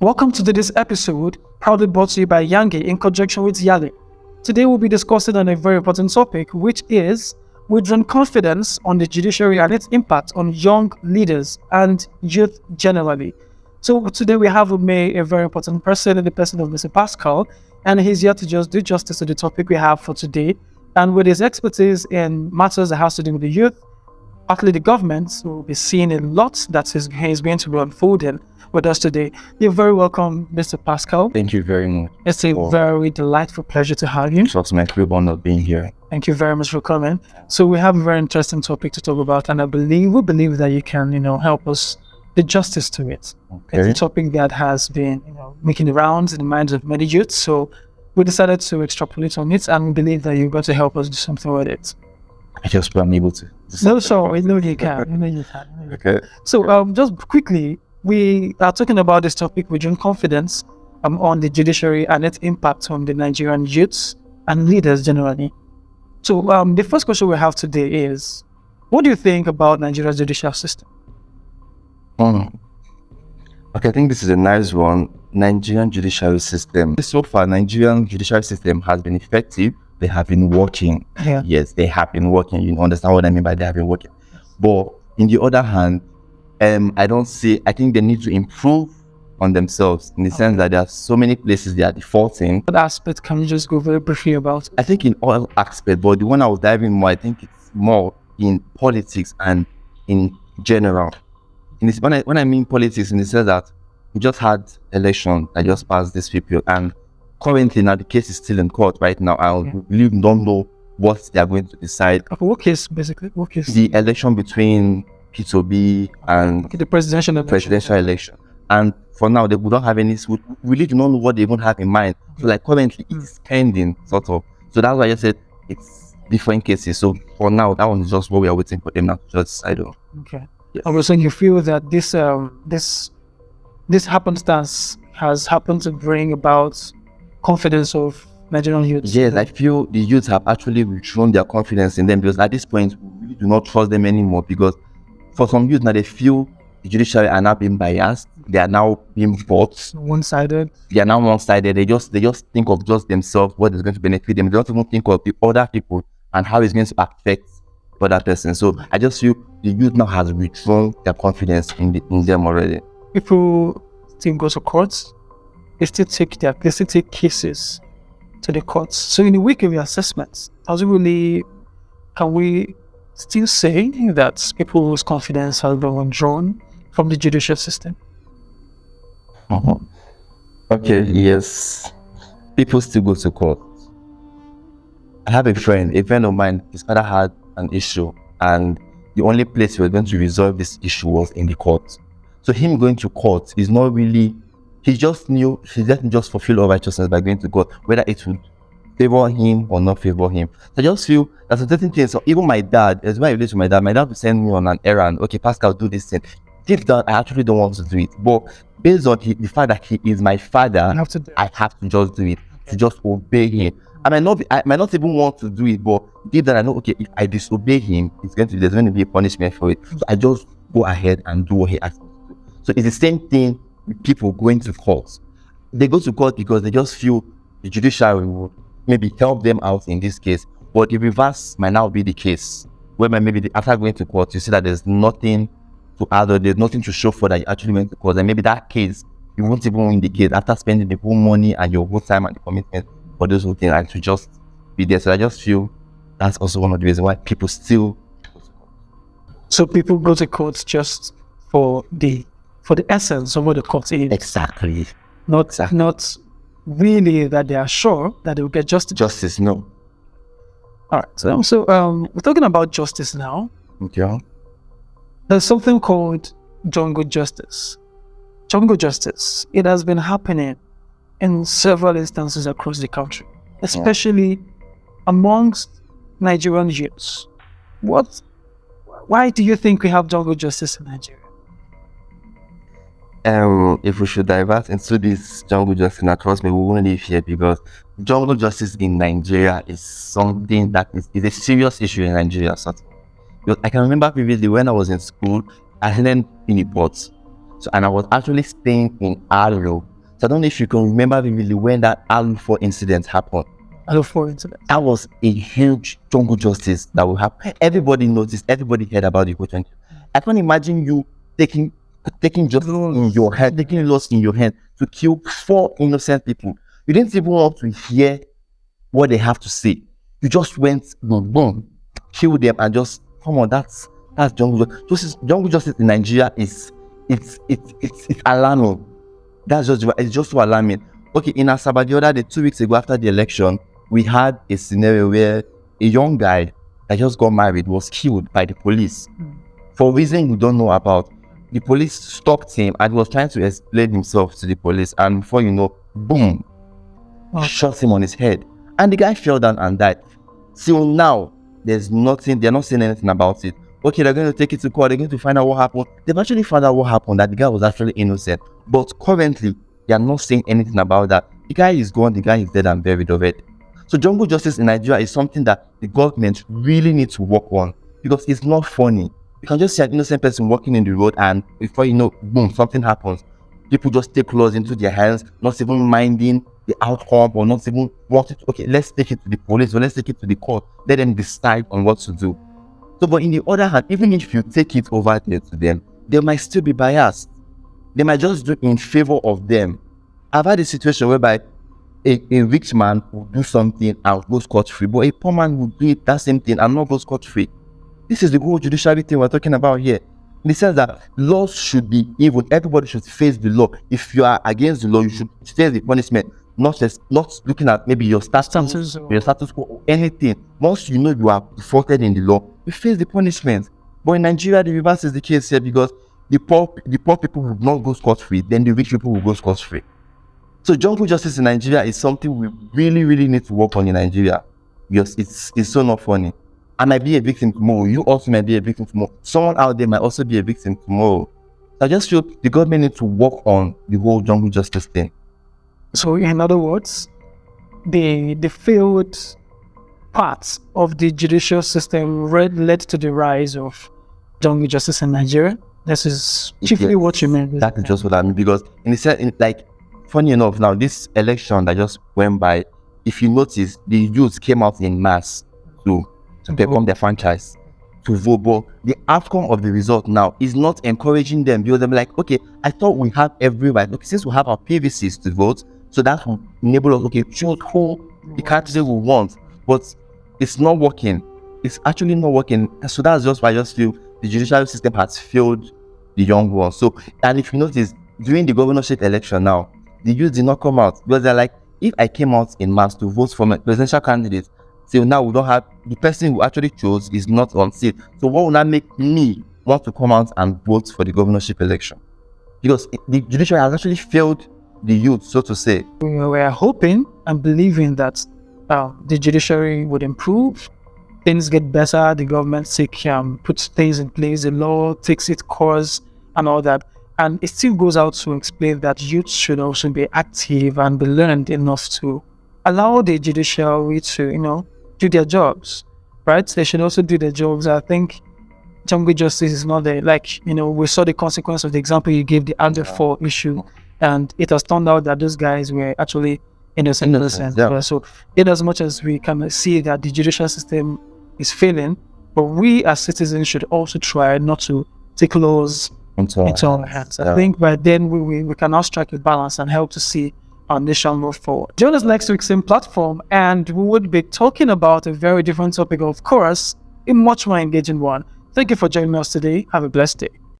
Welcome to today's episode, proudly brought to you by Yangi in conjunction with Yale. Today we'll be discussing on a very important topic, which is withdrawn confidence on the judiciary and its impact on young leaders and youth generally. So today we have with me a very important person in the person of Mr. Pascal, and he's here to just do justice to the topic we have for today. And with his expertise in matters that has to do with the youth, partly the government, so we'll be seeing a lot that he's going to be unfolding with us today. You're very welcome, Mr. Pascal. Thank you very much. It's a very delightful pleasure to have you. It's my great honor being here. Thank you very much for coming. So we have a very interesting topic to talk about, and we believe that you can, help us do justice to it. Okay. It's a topic that has been, making the rounds in the minds of many youths. So we decided to extrapolate on it, and we believe that you're going to help us do something with it. I just am able to. No, sorry, no, you can. Okay. So just quickly, we are talking about this topic within confidence on the judiciary and its impact on the Nigerian youths and leaders generally. So the first question we have today is, what do you think about Nigeria's judicial system? Okay, I think this is a nice one. Nigerian judicial system. So far, Nigerian judicial system has been effective. They have been working. Yeah. Yes, they have been working. You understand what I mean by they have been working. But in the other hand, I think they need to improve on themselves in the sense that there are so many places they are defaulting. What aspect can you just go very briefly about? I think in all aspects, but the one I was diving more, I think it's more in politics and in general. When I mean politics, in the sense that we just had election that just passed this people, and currently now the case is still in court right now. I really don't know what they are going to decide. What case, basically? What case? The election between P2B and the presidential election. And for now, they don't have any. We really do not know what they even have in mind. So, like, currently, it's pending, sort of. So that's why I said it's different cases. So for now, that one is just what we are waiting for them now to just decide on. Okay. Yes. I was saying, you feel that this happenstance has happened to bring about confidence of Nigerian youths? Yes, I feel the youths have actually withdrawn their confidence in them, because at this point, we really do not trust them anymore. Because for some youth now, they feel the judiciary are now being biased. They are now being bought. One-sided. They are now one-sided. They just think of just themselves, what is going to benefit them. They don't even think of the other people and how it's going to affect the other person. So I just feel the youth now has withdrawn their confidence in them already. People still go to courts. They still take cases to the courts. So in the wake of your assessments, can we still say that people's confidence has been withdrawn from the judicial system? Okay, yes. People still go to court. I have a friend of mine, his father had an issue, and the only place he was going to resolve this issue was in the court. So him going to court is not really, he just knew he didn't just fulfill all righteousness by going to court, whether it would favor him or not favor him. So I just feel that's a certain thing. So even my dad, as well, I relate to my dad would send me on an errand. Okay, Pascal, do this thing. Deep down, I actually don't want to do it. But based on the fact that he is my father, I have to just do it, to just obey him. I might not even want to do it, but deep down I know, okay, if I disobey him, there's going to be a punishment for it. So I just go ahead and do what he asks me to do. So it's the same thing with people going to court. They go to court because they just feel the judiciary will maybe help them out in this case. But the reverse might now be the case, where maybe after going to court, you see that there's nothing to add, or there's nothing to show for that you actually went to court, and maybe that case you won't even win the case after spending the whole money and your whole time and the commitment for those whole things, and to just be there. So I just feel that's also one of the reasons why people still go to court. So people go to court just for the essence of what the court is. Exactly. Not really that they are sure that they will get justice. Justice, no. All right. So we're talking about justice now. Okay. There's something called jungle justice. Jungle justice, it has been happening in several instances across the country, especially amongst Nigerian youths. Why do you think we have jungle justice in Nigeria? If we should divert into this jungle justice across, we won't live here, because jungle justice in Nigeria is something that is a serious issue in Nigeria. Because I can remember vividly when I was in school, I learned in reports. So, and I was actually staying in Aro So I don't know if you can remember vividly when that Alu 4 incident happened. I look forward to that. That was a huge jungle justice that will happen. Everybody noticed, everybody heard about the whole thing. I can't imagine you taking justice in your hand, taking laws in your hand to kill 4 innocent people. You didn't even want to hear what they have to say. You just went boom, boom, kill them, and just come on. That's jungle justice. Jungle justice in Nigeria is it's alarming. It's just so alarming. Okay, in Asaba the other day, 2 weeks ago after the election, we had a scenario where a young guy that just got married was killed by the police for a reason we don't know about. The police stopped him and was trying to explain himself to the police, and before you know, boom, shot him on his head, and the guy fell down and died. Till now, there's nothing. They're not saying anything about it. Okay, they're going to take it to court. They're going to find out what happened. They've actually found out what happened, that the guy was actually innocent. But currently, they are not saying anything about that. The guy is gone. The guy is dead and buried already. So jungle justice in Nigeria is something that the government really needs to work on, because it's not funny. You can just see an innocent person walking in the road, and before you know, boom, something happens. People just take laws into their hands, not even minding the outcome, or not even wanting to, okay, let's take it to the police, or let's take it to the court. Let them decide on what to do. So, but in the other hand, even if you take it over there to them, they might still be biased. They might just do it in favor of them. I've had a situation whereby a rich man will do something and go scot-free, but a poor man will do that same thing and not go scot-free. This is the whole judiciary thing we're talking about here. In the sense that laws should be even. Everybody should face the law. If you are against the law, you should face the punishment. Not looking at maybe your status quo or anything. Once you know you are defaulted in the law, you face the punishment. But in Nigeria, the reverse is the case here, because the poor people will not go scot-free, then the rich people will go scot-free. So jungle justice in Nigeria is something we really, really need to work on in Nigeria, because it's so not funny. I might be a victim tomorrow. You also might be a victim tomorrow. Someone out there might also be a victim tomorrow. So I just feel the government needs to work on the whole jungle justice thing. So in other words, the failed parts of the judicial system led to the rise of jungle justice in Nigeria. This is chiefly what you mean. That is just what I mean, because in the sense, like, funny enough, now this election that just went by, if you notice, the youth came out in mass to perform their franchise, to vote. But the outcome of the result now is not encouraging them, because they're like, okay, I thought we have every right. Okay, since we have our PVCs to vote, so that will enable us, okay, choose who the candidate we want. But it's not working. It's actually not working. So that's just why I just feel the judicial system has failed the young ones. So, and if you notice, during the governorship election now, the youth did not come out, because they're like, if I came out in mass to vote for my presidential candidate, so now we don't have, the person who actually chose is not on seat. So what will not make me want to come out and vote for the governorship election? Because the judiciary has actually failed the youth, so to say. We are hoping and believing that the judiciary would improve, things get better, the government puts things in place, the law takes its course and all that. And it still goes out to explain that youth should also be active and be learned enough to allow the judiciary to, do their jobs, right? They should also do their jobs. I think jungle justice is not there. We saw the consequence of the example you gave, the Alu 4 issue, and it has turned out that those guys were actually innocent. Yeah. So in as much as we can see that the judicial system is failing, but we as citizens should also try not to take laws into our hands. I think by then we can now strike a balance and help to see our nation move forward. Join us next week's same platform, and we would be talking about a very different topic, of course, a much more engaging one. Thank you for joining us today. Have a blessed day.